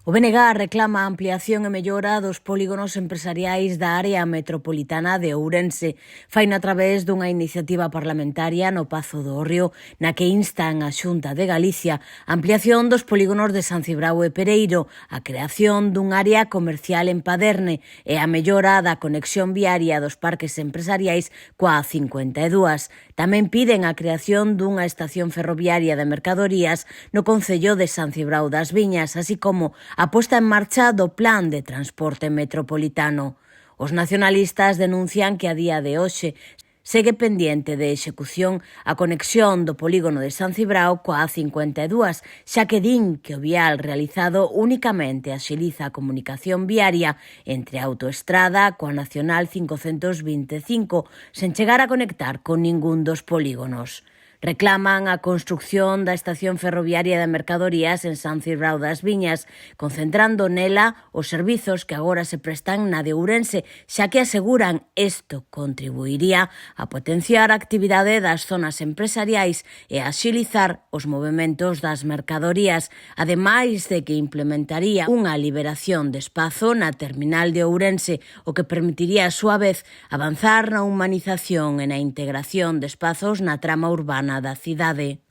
O BNG reclama a ampliación e mellora dos polígonos empresariais da área metropolitana de Ourense. Faino a través dunha iniciativa parlamentaria no Pazo do Hórreo na que instan a Xunta de Galicia a ampliación dos polígonos de San Cibrao e Pereiro, a creación dun área comercial en Paderne e a mellora da conexión viaria dos parques empresariais coa A52. Tamén piden a creación dunha estación ferroviaria de mercadorías no concello de San Cibrao das Viñas, así como a posta en marcha do Plan de Transporte Metropolitano. Os nacionalistas denuncian que a día de hoxe segue pendiente de execución a conexión do polígono de San Cibrao coa A52, xa que din que o vial realizado únicamente axiliza a comunicación viaria entre a autoestrada coa Nacional 525, sen chegar a conectar con ningún dos polígonos. Reclaman a construción da estación ferroviaria de mercadorías en San Cibrao das Viñas, concentrando nela os servizos que agora se prestan na de Ourense, xa que aseguran isto contribuiría a potenciar a actividade das zonas empresariais e a axilizar os movementos das mercadorías, ademais de que implementaría unha liberación de espazo na terminal de Ourense, o que permitiría a súa vez avanzar na humanización e na integración de espazos na trama urbana da cidade.